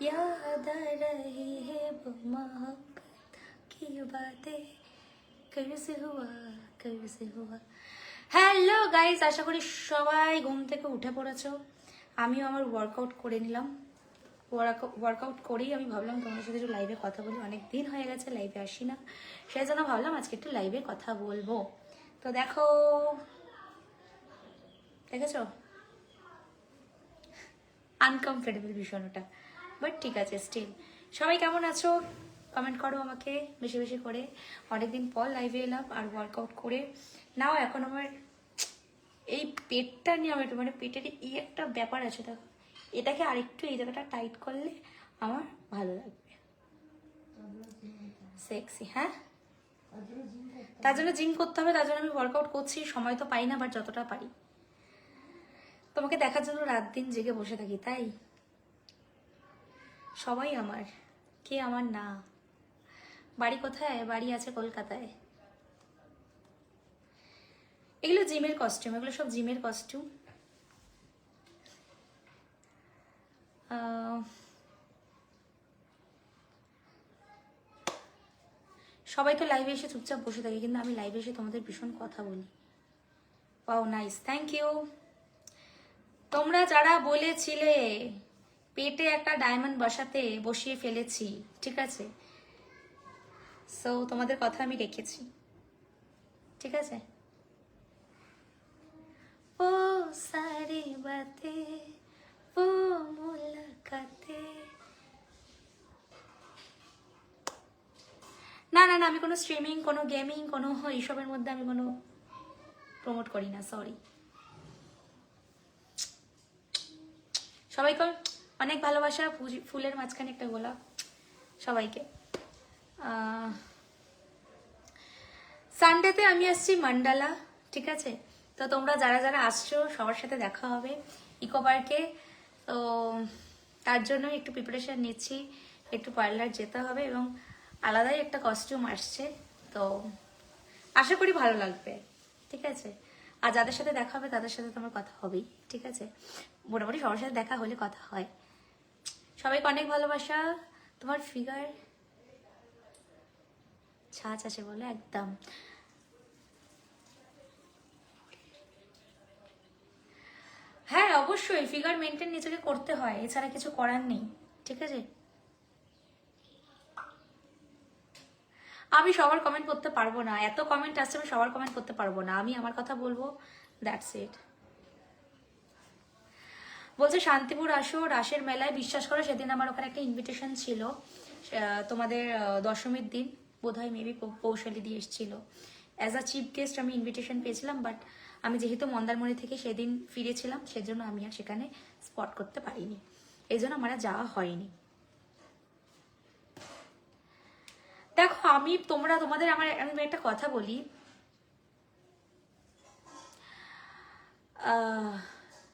याद आ रही है वो मोहब्बत की बातें कैसे हुआ कैसे हुआ। হ্যালো গাইস, আশা করি সবাই ঘুম থেকে উঠে পড়েছো। আমিও আমার ওয়ার্কআউট করে নিলাম। ওয়ার্কআউট করেই আমি ভাবলাম তোমাদের সাথে একটু লাইভে কথা বলি। অনেক দিন হয়ে গেছে লাইভে আসি না, সেই জন্য ভাবলাম আজকে একটু লাইভে কথা বলবো। তো দেখেছো আনকমফোর্টেবল ভীষণ ওটা, বাট ঠিক আছে। স্টিল সবাই কেমন আছো কমেন্ট করো আমাকে বেশি বেশি করে। অনেকদিন পর লাইভে এলাম আর ওয়ার্কআউট করে নাও। এখন আমার এই পেটটা নিয়ে আমার মানে পেটের এই একটা ব্যাপার আছে, দেখো এটাকে আরেকটু এই জায়গাটা টাইট করলে আমার ভালো লাগবে, সেক্সি। হ্যাঁ, তার জন্য জিম করতে হবে, তার জন্য আমি ওয়ার্কআউট করছি। সময় তো পাই না, বাট যতটা পারি তোমাকে দেখার জন্য রাত দিন জেগে বসে থাকি। তাই সবাই আমার, কে আমার না। বাড়ি কোথায়? বাড়ি আছে কলকাতায়। এগুলো জিমের কস্টিউম, এগুলো সব জিমের কস্টিউম। সবাই তো লাইভে এসে চুপচাপ বসে থাকে, কিন্তু আমি লাইভে এসে তোমাদের ভীষণ কথা বলি। Wow, nice, thank you. তোমরা যারা বলেছিলে পেটে একটা ডায়মন্ড বসিয়ে ফেলেছি, ঠিক আছে, সো তোমাদের কথা আমি রেখেছি, ঠিক আছে। ও সারি বাতে ও মুলাকাতে। না না না, আমি কোনো স্ট্রিমিং, কোনো গেমিং, কোনো এইসবের মধ্যে আমি কোনো প্রমোট করি না, সরি। সবাইকে অনেক ভালোবাসা, ফুলের মাঝখানে একটা গোলাপ সবাইকে। সানডেতে আমি আসছি মান্ডালা, ঠিক আছে। তো তোমরা যারা যারা আসছো সবার সাথে দেখা হবে ইকো পার্কে। তো তার জন্য একটু প্রিপারেশন নিচ্ছি, একটু পার্লার যেতে হবে এবং আলাদাই একটা কস্টিউম আসছে। তো আশা করি ভালো লাগবে, ঠিক আছে। আর যাদের সাথে দেখা হবে তাদের সাথে তোমার কথা হবেই, ঠিক আছে। মোটামুটি সবার সাথে দেখা হলে কথা হয়। সবাইকে অনেক ভালোবাসা। তোমার ফিগার ছাঁচ আছে বলে একদম। হ্যাঁ অবশ্যই, ফিগার মেনটেন নিজেকে করতে হয়, এছাড়া কিছু করার নেই, ঠিক আছে। আমি সবার কমেন্ট করতে পারবো না, এত কমেন্ট আসছে, আমি সবার কমেন্ট করতে পারবো না। আমি আমার কথা বলবো, দ্যাটস ইট। বলছে শান্তিপুর আসো রাসের মেলায়, বিশ্বাস করো সেদিন আমার ওখানে একটা ইনভিটেশন ছিল। তোমাদের দশমীর দিন বোধহয় মেবি পৌশালি দিয়ে এসেছিল অ্যাজ আ চিফ গেস্ট। আমি ইনভিটেশন পেয়েছিলাম, বাট আমি যেহেতু মন্দারমণি থেকে সেদিন ফিরেছিলাম, সেজন্য আমি আর সেখানে স্পট করতে পারিনি, এই জন্য আমার আর যাওয়া হয়নি। দেখো তোমাদের আমি একটা কথা বলি।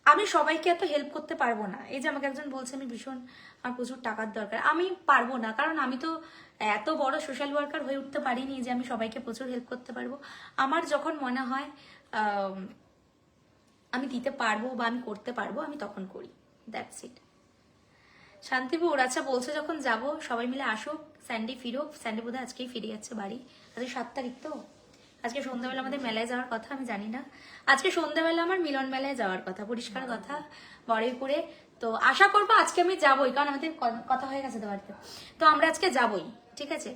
আমি সবাইকে এত হেল্প করতে পারবো না। এই যে আমাকে একজন বলছে আমি ভীষণ, আমার প্রচুর টাকার দরকার, আমি পারবো না, কারণ আমি তো এত বড় সোশ্যাল ওয়ার্কার হয়ে উঠতে পারিনি যে আমি সবাইকে প্রচুর হেল্প করতে পারবো। আমার যখন মনে হয় আমি দিতে পারবো বা আমি করতে পারবো, আমি তখন করি, দ্যাটস ইট। শান্তিপুর, আচ্ছা বলছে যখন যাব সবাই মিলে আসো, স্যান্ডি ফিরো। স্যান্ডি বোধহয় আজকেই ফিরে যাচ্ছে বাড়ি, আজকে 7 তারিখ তো। আজকে সন্ধ্যাবেলা আমাদের মেলায় যাওয়ার কথা, আমি জানি না। আজকে সন্ধ্যাবেলা আমার মিলন মেলায় যাওয়ার কথা, পরিষ্কার কথা, বড়ইপুরে। তো আশা করবো আজকে আমি যাবোই, কারণ আমাদের কথা হয়ে গেছে তো বাড়িতে। তো আমরা আজকে যাবোই, ঠিক আছে।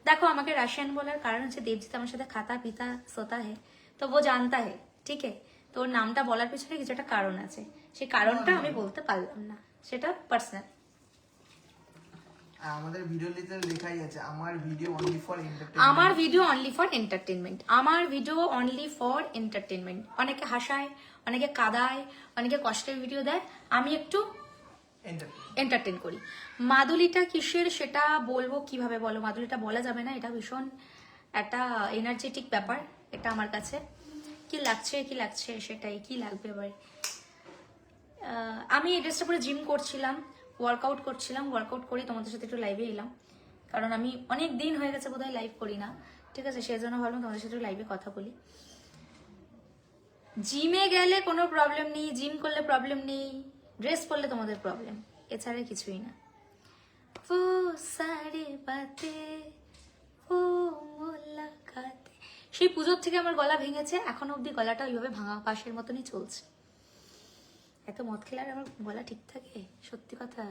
দেখো আমাকে রাশিয়ান বলার কারণ হচ্ছে দেবজিৎ আমার সাথে খাতা পিতা সোতা হে, তো ও জানতা হে, ঠিক আছে। তো ওর নামটা বলার পিছনে কিছু একটা কারণ আছে, সেই কারণটা আমি বলতে পারলাম না, সেটা পার্সোনাল। আমাদের ভিডিওতে লেখাই আছে আমার ভিডিও অনলি ফর এন্টারটেইনমেন্ট। আমার ভিডিও অনলি ফর এন্টারটেইনমেন্ট, আমার ভিডিও অনলি ফর এন্টারটেইনমেন্ট। অনেকে হাসায়, অনেকে কাঁদায়, অনেকে কষ্টের ভিডিও দেয়, আমি একটু এন্টারটেইন করি। মাদুলিটা কিসের সেটা বলবো কিভাবে বলো? মাদুলিটা বলা যাবে না, এটা ভীষণ একটা এনার্জেটিক ব্যাপার এটা আমার কাছে। কি লাগছে সেটাই, কি লাগবে এবার। আমি এই ড্রেসটা পরে জিম করছিলাম, ওয়ার্কআউট করছিলাম, ওয়ার্কআউট করে তোমাদের সাথে একটু লাইভে এলাম, কারণ আমি অনেক দিন হয়ে গেছে বোধহয় লাইভ করি না, ঠিক আছে। সেই জন্য ভাবলাম তোমাদের সাথে লাইভে কথা বলি। জিমে গেলে কোনো প্রবলেম নেই, জিম করলে প্রবলেম নেই, ড্রেস পরলে তোমাদের প্রবলেম, এছাড়া কিছুই না। ও সারে বাতে ও মোলাকাতে, সেই পুজোর থেকে আমার গলা ভেঙেছে, এখন অবধি গলাটা ওইভাবে ভাঙা পাশের মতনই চলছে। এত মদ খেলে আর আমার গলা ঠিক থাকে? সত্যি কথা।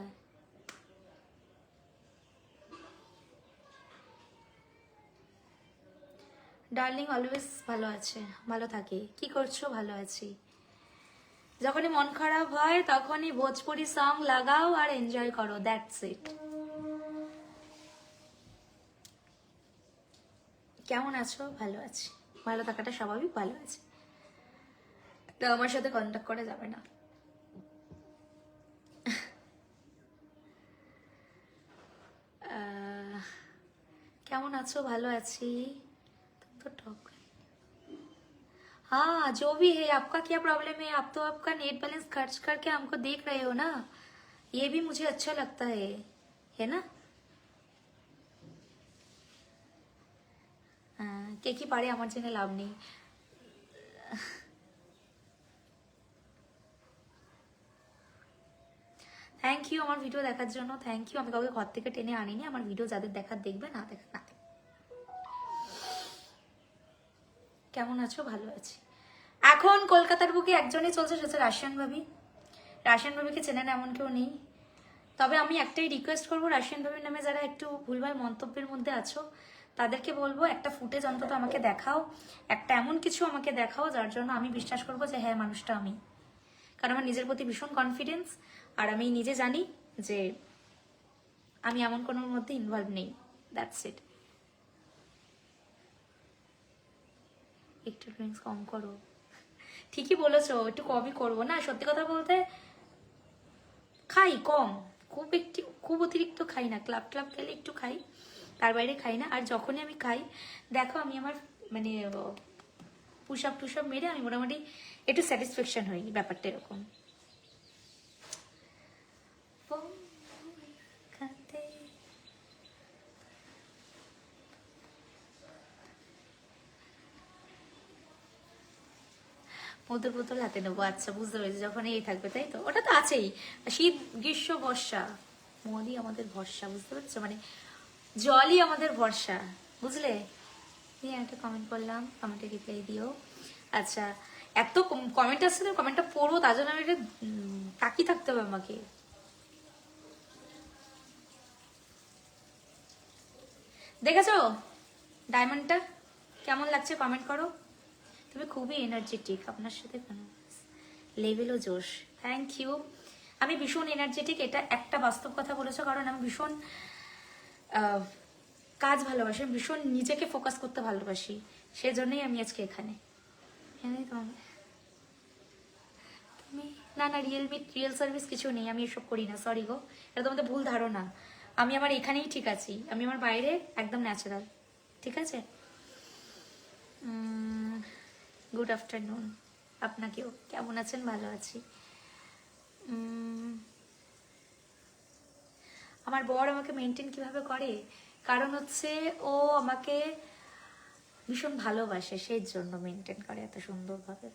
ডার্লিং অলওয়েজ ভালো আছে, ভালো থাকে। কি করছো? ভালো আছি। যখনই মন খারাপ হয় তখনই ভোজপুরি সং লাগাও আর এনজয় করো, দ্যাটস ইট। কেমন আছো? ভালো আছি। ভালো থাকাটা স্বাভাবিক, ভালো আছে। তো আমার সাথে কন্ট্যাক্ট করে যাবে না। কেমন আছো? ভালো আছি। तो टॉप हाँ, जो भी है, आपका क्या प्रॉब्लम है? आप तो आपका नेट बैलेंस खर्च करके हमको देख रहे हो ना, ये भी मुझे अच्छा लगता है ना? কে কি পারে আমার জেনে লাভ নেই। থ্যাংক ইউ আমার ভিডিও দেখার জন্য, থ্যাংক ইউ। আমি কাউকে ঘর থেকে টেনে আনিনি, আমার ভিডিও যাদের দেখার দেখবে, না দেখা না। কেমন আছো? ভালো আছি। এখন কলকাতার বুকে একজনই চলছে, সেটা রাশিয়ান ভাবি। রাশিয়ান ভাবিকে চেনেন এমন কেউ নেই। তবে আমি একটাই রিকোয়েস্ট করবো, রাশিয়ান ভাবির নামে যারা একটু ভুলভাল মন্তব্যের মধ্যে আছো তাদেরকে বলবো একটা ফুটেজ অন্তত আমাকে দেখাও, একটা এমন কিছু আমাকে দেখাও যার জন্য আমি বিশ্বাস করবো যে হ্যাঁ মানুষটা আমি। কারণ আমার নিজের প্রতি ভীষণ কনফিডেন্স, আর আমি নিজে জানি যে আমি এমন কোনোর মধ্যে ইনভলভ নেই, দ্যাটস ইট। একটু ড্রিঙ্কস কম করো। ঠিকই বলেছো, একটু কমই করবো। না সত্যি কথা বলতে খাই কম, খুব অতিরিক্ত খাই না। ক্লাব খেলে একটু খাই, তার বাইরে খাই না। আর যখনই আমি খাই দেখো আমি আমার মানে পুশ আপ মেরে আমি মোটামুটি একটু স্যাটিসফ্যাকশন হই, ব্যাপারটা এরকম। মধুর বোতল হাতে নেবো, আচ্ছা বুঝতে পেরেছি। যখন এই থাকবে তাই তো, ওটা তো আছেই। শীত গ্রীষ্ম বর্ষা মদই আমাদের ভরসা, বুঝতে পারছো? মানে জলই আমাদের ভরসা, বুঝলে? দিয়ে একটা কমেন্ট করলাম, কমেন্টে রিপ্লাই দিও। আচ্ছা, এত কমেন্ট আসছে, কমেন্টটা পড়বো তার জন্য আমি এটা তাকিয়ে থাকতে হবে আমাকে। দেখেছো ডায়মন্ডটা কেমন লাগছে? কমেন্ট করো। তুমি খুবই এনার্জেটিক, আপনার সাথে লেভেলও জোশ। Thank you. আমি ভীষণ এনার্জেটিক, এটা একটা বাস্তব কথা বলেছো। কারণ আমি ভীষণ কাজ ভালোবাসি, আমি ভীষণ নিজেকে ফোকাস করতে ভালোবাসি, সেজন্যই আমি আজকে এখানে। তুমি না না রিয়েল সার্ভিস কিছু নেই, আমি এসব করি না, সরি গো, এটা তোমাদের ভুল ধারণা। আমি আমার এখানেই ঠিক আছি, আমি আমার বাইরে একদম ন্যাচারাল, ঠিক আছে? গুড আফটারনুন আপনাকেও। কেমন আছেন? ভালো আছি। আমার বর আমাকে মেনটেন কিভাবে করে? কারণ হচ্ছে ও আমাকে ভীষণ ভালোবাসে, সেই জন্য মেনটেন করে এত সুন্দরভাবে।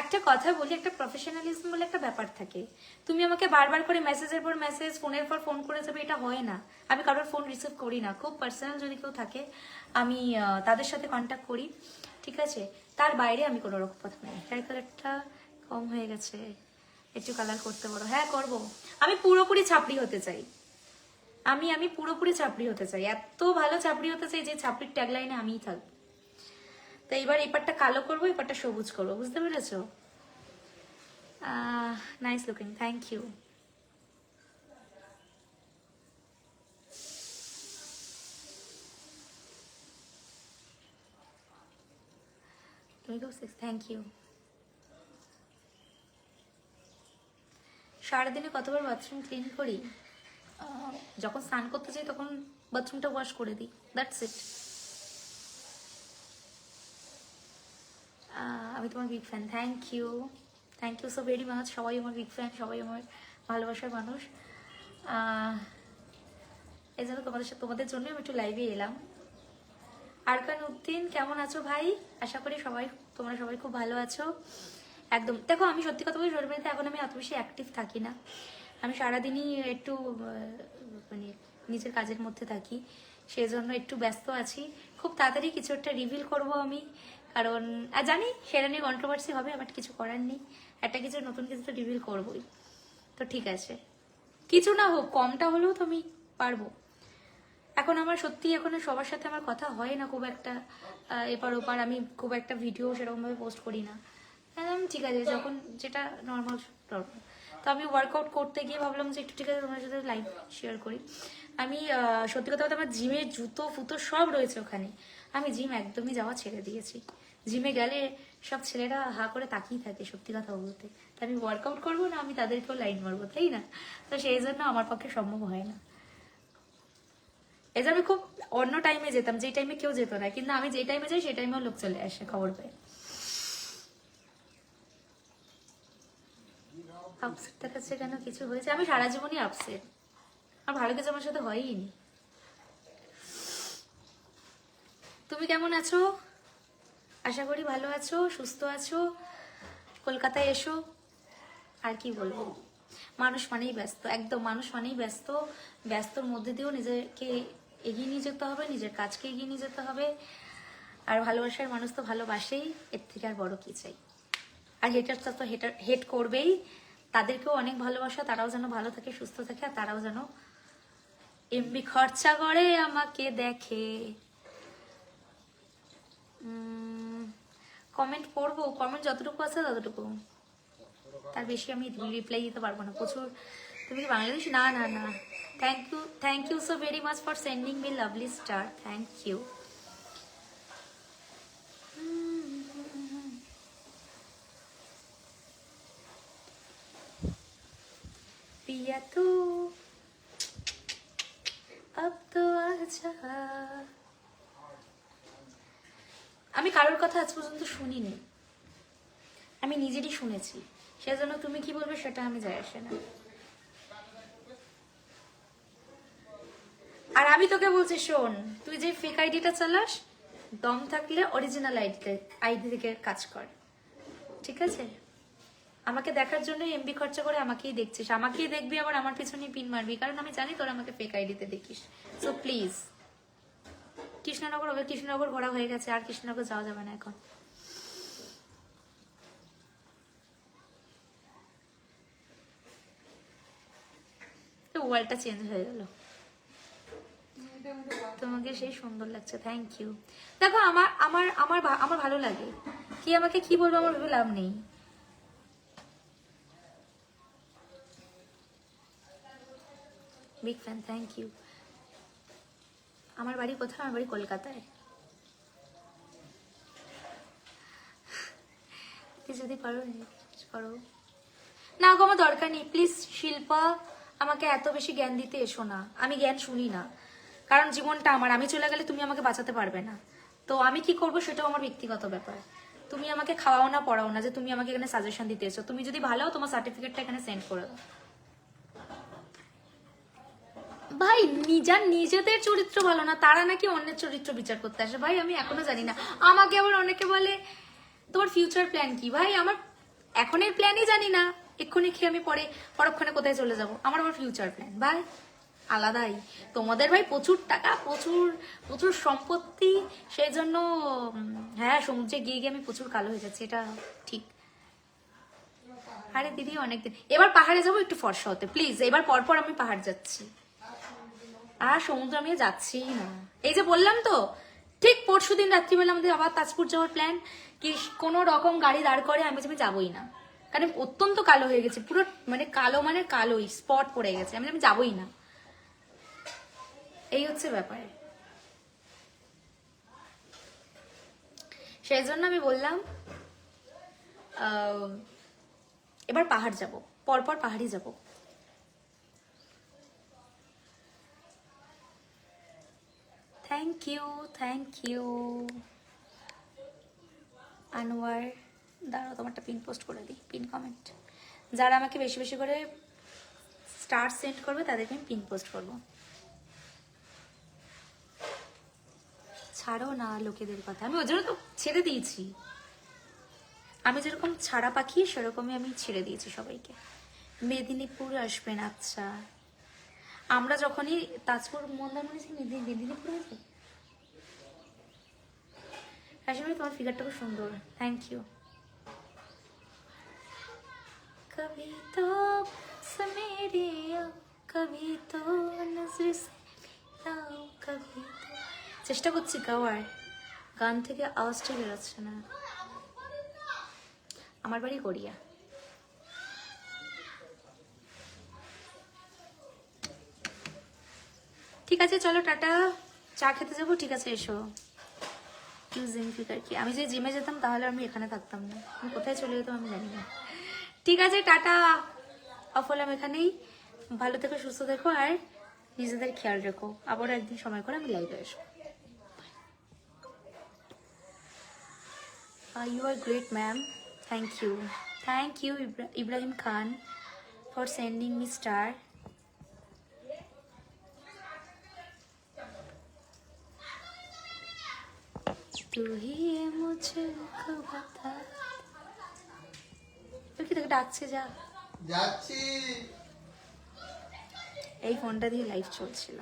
একটা কথা বলি, একটা প্রফেশনালিজম বলে একটা ব্যাপার থাকে। তুমি আমাকে বারবার করে মেসেজের পর মেসেজ, ফোনের পর ফোন করে যাবে, এটা হয় না। আমি কারোর ফোন রিসিভ করি না। খুব পার্সোনাল যদি কেউ থাকে আমি তাদের সাথে কন্ট্যাক্ট করি, ঠিক আছে? তার বাইরে আমি কোনো রকম কথা নেই। হেয়ার কালারটা কম হয়ে গেছে, একটু কালার করতে পারো? হ্যাঁ করবো। আমি পুরোপুরি ছাপড়ি হতে চাই, আমি পুরোপুরি ছাপড়ি হতে চাই, এত ভালো ছাপড়ি হতে চাই যে ছাপড়ির ট্যাগলাইনে আমিই থাকবো। তো এবার এপারটা কালো করবো, এপারটা সবুজ করবো, বুঝতে পেরেছো? Nice looking, thank you. Thank you. সারাদিনে কতবার বাথরুম ক্লিন করি? যখন স্নান করতে চাই তখন বাথরুমটা ওয়াশ করে দিই, দ্যাটস ইট। আমি তোমার big fan, thank you so very much. সবাই আমার বিগ ফ্যান, সবাই আমার ভালোবাসার মানুষ। এই জন্য তোমাদের জন্যই আমি একটু লাইভে এলাম। আরকান উদ্দিন কেমন আছো ভাই? আশা করি তোমরা সবাই খুব ভালো আছো। একদম দেখো, আমি সত্যি কথা বলি, সোশ্যাল মিডিয়াতে এখন আমি অত বেশি অ্যাক্টিভ থাকি না। আমি সারাদিনই একটু মানে নিজের কাজের মধ্যে থাকি, সেই জন্য একটু ব্যস্ত আছি। খুব তাড়াতাড়ি কিছু একটা রিভিল করব আমি, কারণ জানি সেটা নিয়ে কন্ট্রোভার্সি হবে, বাট কিছু করার নেই। একটা কিছু নতুন কিছু তো রিভিল করবোই। তো ঠিক আছে, কিছু না হোক, কমটা হলেও তো আমি পারবো। এখন আমার সত্যি এখন সবার সাথে আমার কথা হয় না খুব একটা, এপার ওপার আমি খুব একটা ভিডিও সেরকমভাবে পোস্ট করি না। ঠিক আছে, যখন যেটা নর্মাল। তো আমি ওয়ার্কআউট করতে গিয়ে ভাবলাম যে একটু ঠিক আছে তোমার সাথে লাইভ শেয়ার করি। আমি সত্যি কথা বলতে আমার জিমের জুতো ফুতো সব রয়েছে ওখানে। আমি জিম একদমই যাওয়া ছেড়ে দিয়েছি। জিমে গেলে সব ছেলেরা হা করে তাকিয়ে থাকে, সত্যি কথা বলতে। তা আমি ওয়ার্কআউট করবো না, আমি তাদেরকেও লাইন মারবো, তাই না? তো সেই জন্য আমার পক্ষে সম্ভব হয় না। এই যে আমি খুব অন্য টাইমে যেতাম, যে টাইমে কেউ যেত না, কিন্তু আমি যে টাইমে যাই সেই টাইমেও লোক চলে আসে খবর পেয়ে। আপসেট দেখাচ্ছে কেন? কিছু হয়েছে? আমি সারা জীবনই আপসেট, আর ভালো কিছু আমার সাথে হয়ই নি। তুমি কেমন আছো? আশা করি ভালো আছো, সুস্থ আছো। কলকাতায় এসো। আর কি বলবো, মানুষ মানেই ব্যস্ত, একদম মানুষ মানেই ব্যস্ত। ব্যস্তর মধ্যে দিয়েও নিজেকে এগিয়ে নিয়ে যেতে হবে, নিজের কাজকে এগিয়ে নিয়ে যেতে হবে। আর ভালোবাসার মানুষ তো ভালোবাসেই, এর থেকে আর বড় কি চাই? আর হেটারটা তো হেট করবেই, তাদেরকেও অনেক ভালোবাসা, তারাও যেন ভালো থাকে, সুস্থ থাকে, আর তারাও যেন এমবি খরচা করে আমাকে দেখে। কমেন্ট পড়বো, কমেন্ট যতটুকু আছে ততটুকু, তার বেশি আমি রিপ্লাই দিতে পারবো না। প্রচুর। তুমি কি বাংলাদেশ? না না না। Thank you so very much for sending me lovely star. Thank you. पिया तू अब तो आजा। আমি কারোর কথা আজ পর্যন্ত শুনিনি, আমি নিজেরই শুনেছি। সেজন্য তুমি কি বলবে সেটা আমি যায় আসে না। আর আমি তোকে বলছি, শোন, তুই যে ফেক আইডিটা চালাস, দম থাকলে অরিজিনাল আইডি থেকে কাজ কর, ঠিক আছে? আমাকে দেখার জন্য এমবি খরচা করে আমাকেই দেখছিস, আমাকেই দেখবি, আবার আমার পিছনে পিন মারবি, কারণ আমি জানি তোরা আমাকে ফেক আইডিতে দেখিস। So please. কৃষ্ণনগর ঘোরা হয়ে গেছে, আর কৃষ্ণনগর যাওয়া যাবে না এখন। ওয়ার্ল্ডটা চেঞ্জ হয়ে গেল। তোমাকে সেই সুন্দর লাগছে, থ্যাংক ইউ। দেখো, আমার আমার আমার আমার ভালো লাগে। কি আমাকে কি বলবো, আমার ভেবে লাভ নেই। Big fan, thank you. আমার বাড়ি কোথায়? আমার বাড়ি কলকাতায়। যদি পারো করো না গো, আমার দরকার নেই প্লিজ। শিল্পা, আমাকে এত বেশি জ্ঞান দিতে এসো না, আমি জ্ঞান শুনি না। কারণ জীবনটা আমার, আমি চলে গেলে তুমি আমাকে বাঁচাতে পারবে না। তো আমি কি করবো সেটাও আমার ব্যক্তিগত ব্যাপার। তুমি আমাকে খাওয়াও না, পড়াও না, যে তুমি আমাকে এখানে সাজেশন দিতে এসো। তুমি যদি ভালো, তোমার সার্টিফিকেটটা এখানে সেন্ড করে দাও। ভাই, নিজেদের চরিত্র ভালো না, তারা নাকি অন্যের চরিত্র বিচার করতে আসে। ভাই আমি এখনো জানি না। আমাকে আবার অনেকে বলে তোমার ফিউচার প্ল্যান কি? ভাই আমার এখনের প্ল্যানই জানি না, এক্ষুনি খেয়ে আমি পরক্ষণে কোথায় চলে যাব। আমার আবার ফিউচার প্ল্যান ভাই আলাদাই। তোমাদের ভাই প্রচুর টাকা, প্রচুর প্রচুর সম্পত্তি, সেই জন্য হ্যাঁ, সমুদ্রে গিয়ে গিয়ে আমি প্রচুর কালো হয়ে যাচ্ছি, এটা ঠিক। আরে দিদি অনেকদিন, এবার পাহাড়ে যাবো একটু ফর্সা হতে প্লিজ। এবার পরপর আমি পাহাড় যাচ্ছি, আর সমুদ্র আমি যাচ্ছি না। এই যে বললাম তো, ঠিক পরশুদিন রাত্রিবেলা আমাদের আবার তাজপুর যাওয়ার প্ল্যান। কি কোনো রকম গাড়ি দাঁড় করে আমি যাবোই না, কারণ অত্যন্ত কালো হয়ে গেছে পুরো, মানে কালোই স্পট পড়ে গেছে। আমি যাবোই না, এই হচ্ছে ব্যাপার। সেই জন্য আমি বললাম এবার পাহাড় যাব, পরপর পাহাড়ি যাব। Thank you Anwar. দাঁড়াও, তোমারটা পিন পোস্ট করে দিই, পিন কমেন্ট। যারা আমাকে বেশি বেশি করে স্টার সেন্ড করবে তাদেরকে আমি পিন পোস্ট করবো। ছাড়ো না লোকেদের কথা, আমি ওই জন্য তো ছেড়ে দিয়েছি। আমি যেরকম ছাড়া পাখি সেরকমই আমি ছেড়ে দিয়েছি সবাইকে। মেদিনীপুর আসবেন, আচ্ছা। আমরা যখনই তাজপুর মন্দারমণি মেদিনীপুর আছে। আসলে তোমার ফিগারটা খুব সুন্দর, থ্যাংক ইউ। कभी तो समेरे आओ, कभी तो नजर से मिलाओ, कभी तो। চেষ্টা করছি গাওয়ার, গান থেকে আওয়াজটা বেরোচ্ছে না। আমার বাড়ি গড়িয়া। ঠিক আছে চলো টাটা, চা খেতে যাবো, ঠিক আছে এসো। জিম ফিগার কি, আমি যদি জিমে যেতাম তাহলে আমি এখানে থাকতাম না, আমি কোথায় চলে যেতাম আমি জানি না। ঠিক আছে টাটা, অফ হলাম এখানেই। ভালো থেকো, সুস্থ থেকো, আর নিজেদের খেয়াল রেখো। আবার একদিন সময় করে আমি লাইভে আসবো। You are great ma'am, thank you. Thank you Ibrahim Khan for sending me star. तू ही है मुझको बता। তুই কি তোকে ডাকছে, যা। যাচ্ছি। এই ফোনটা দিয়ে লাইভ চলছিল।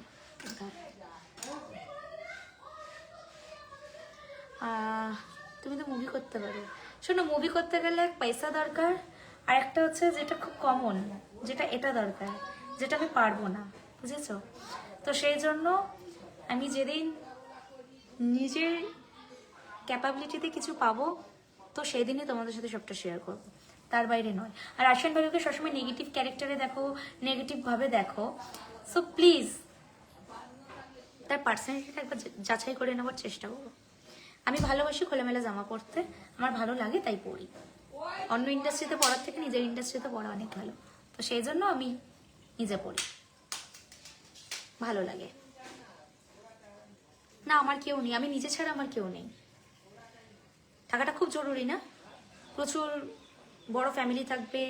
তুমি তো মুভি করতে পারো। শোনো, মুভি করতে গেলে পয়সা দরকার, আর একটা হচ্ছে যেটা খুব কমন, যেটা এটা দরকার, যেটা আমি পারবো না, বুঝেছো? তো সেই জন্য আমি যেদিন নিজের ক্যাপাবিলিটিতে কিছু পাবো, তো সেই দিনই তোমাদের সাথে সবটা শেয়ার করবো, তার বাইরে নয়। আর আশান ভাবিকে সবসময় নেগেটিভ ক্যারেক্টারে দেখো, নেগেটিভভাবে দেখো। সো প্লিজ তার পার্সোনালিটিটা একবার যাচাই করে নেওয়ার চেষ্টা করো। আমি ভালোবাসি খোলামেলা জামা পরতে, আমার ভালো লাগে তাই পরি। অন্য ইন্ডাস্ট্রিতে পড়ার থেকে নিজের ইন্ডাস্ট্রিতে পড়া অনেক ভালো, তো সেই জন্য আমি নিজে পড়ি, ভালো লাগে। না আমার কেউ নেই, আমি নিজে ছাড়া আমার কেউ নেই। থাকাটা খুব জরুরি না? প্রচুর বড় ফ্যামিলি থাকবে,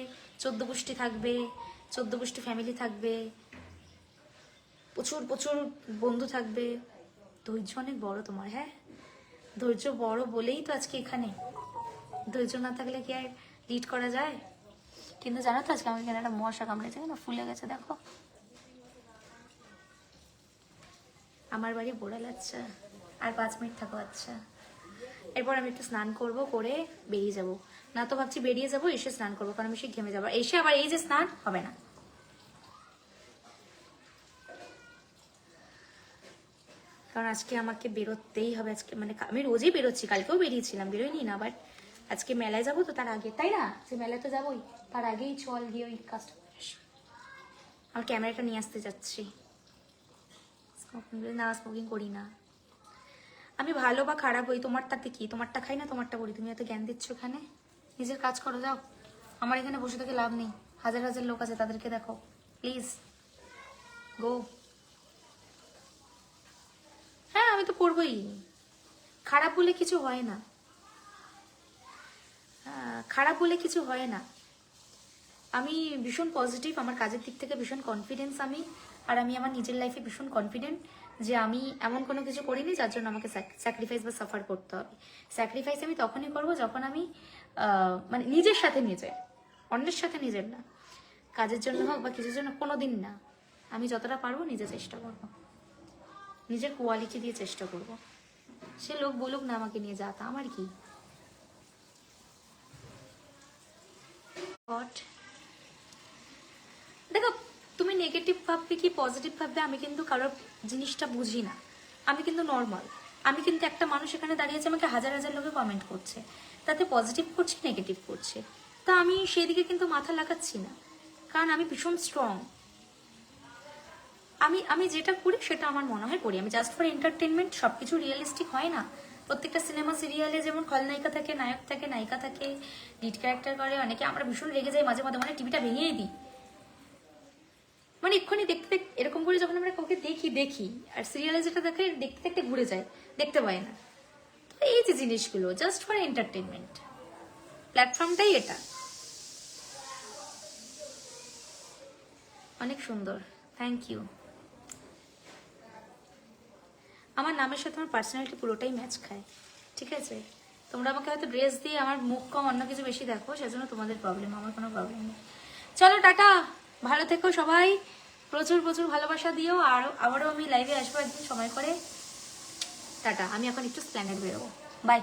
14 গোষ্ঠী থাকবে, 14 গোষ্ঠী ফ্যামিলি থাকবে, প্রচুর প্রচুর বন্ধু থাকবে। ধৈর্য অনেক বড় তোমার, হ্যাঁ ধৈর্য বড় বলেই তো আজকে এখানে। ধৈর্য না থাকলে কি আর লিড করা যায়? কিন্তু জানো তো আজকে আমাকে এখানে একটা মশা কামড়েছে, না ফুলে গেছে দেখো। আমার বাড়ি বোড়াল, আচ্ছা। আর 5 মিনিট থাকো, আচ্ছা। এরপর আমি একটু স্নান করব, করে বেরিয়ে যাব। না তো ভাবছি বেরিয়ে যাব, এসে স্নান করবো, কারণ আমি সে ঘেমে যাবো। এসে আবার এই যে স্নান হবে না। কারণ আজকে আমাকে বেরোতেই হবে। আজকে মানে আমি রোজই বেরোচ্ছি, কালকেও বেরিয়েছিলাম, বেরোয়নি না, বাট আজকে মেলায় যাবো তো তার আগে, তাই না? যে মেলায় তো যাবোই, তার আগেই চল গিয়ে ওই কাজটা করে আসি। আমার ক্যামেরাটা নিয়ে আসতে যাচ্ছি। না স্মোকিং করি না আমি। ভালো বা খারাপ ওই তোমারটাতে কি, তোমারটা খাই না তোমারটা বলি। তুমি এত জ্ঞান দিচ্ছ এখানে, নিজের কাজ করো যাও। আমার এখানে বসে থেকে লাভ নেই, হাজার হাজার লোক আছে, তাদেরকে দেখো প্লিজ, গো। হ্যাঁ আমি তো পড়বই, খারাপ বলে কিছু হয় না, খারাপ বলে কিছু হয় না। আমি ভীষণ পজিটিভ, আমার কাজের দিক থেকে ভীষণ কনফিডেন্স আমি। আর আমি আমার নিজের লাইফে ভীষণ কনফিডেন্ট যে আমি এমন কোনো কিছু করিনি যার জন্য আমাকে স্যাক্রিফাইস বা সাফার করতে হবে। স্যাক্রিফাইস আমি তখনই করব যখন আমি মানে নিজের সাথে নিজে, অন্যের সাথে নিজের না। কাজের জন্য হোক বা কিছুর জন্য, কোনো দিন না। আমি যতটা পারবো নিজে চেষ্টা করব, নিজের কোয়ালিটি দিয়ে চেষ্টা করব। সে লোক বলুক না আমাকে নিয়ে, যা তা আমার কি। দেখো তুমি নেগেটিভ ভাববে কি পজিটিভ ভাববে, আমি কিন্তু কারোর জিনিসটা বুঝি না। আমি কিন্তু নর্মাল, আমি কিন্তু একটা মানুষ এখানে দাঁড়িয়েছে, আমাকে হাজার হাজার লোকে কমেন্ট করছে, তাতে পজিটিভ করছে নেগেটিভ করছে, তা আমি সেই দিকে কিন্তু মাথা লাগাচ্ছি না, কারণ আমি ভীষণ স্ট্রং। আমি যেটা করি সেটা আমার মনে হয় করি, আমি জাস্ট ফর এন্টারটেনমেন্ট। সবকিছু রিয়েলিস্টিক হয় না। প্রত্যেকটা সিনেমা সিরিয়ালে যেমন খলনায়িকা থাকে, নায়ক থাকে, নায়িকা থাকে, লিড ক্যারেক্টার করে অনেকে, আমরা ভীষণ রেগে যাই মাঝে মাঝে, মানে টিভিটা ভেঙেই দিই। মানে এক্ষুনি দেখতে দেখতে এরকম করে যখন আমরা কাউকে দেখি, আর সিরিয়ালে যেটা দেখে দেখতে দেখতে ঘুরে যায়, দেখতে পাই না। তো এই যে জিনিসগুলো জাস্ট ফর এন্টারটেনমেন্ট, প্ল্যাটফর্মটাই এটা। অনেক সুন্দর, থ্যাংক ইউ। আমার নামের সাথে আমার পার্সোনালিটি পুরোটাই ম্যাচ খায়, ঠিক আছে? তোমরা আমাকে হয়তো ড্রেস দিয়ে আমার মুখ কম অন্য কিছু বেশি দেখো, সেজন্য তোমাদের প্রবলেম, আমার কোনো প্রবলেম নেই। চলো টাটা, ভালো থেকো সবাই, প্রচুর প্রচুর ভালোবাসা দিও। আর আবারও আমি লাইভে আসবো একদিন সময় করে। টাটা, আমি এখন একটু স্প্ল্যানেড বেরোবো, বাই।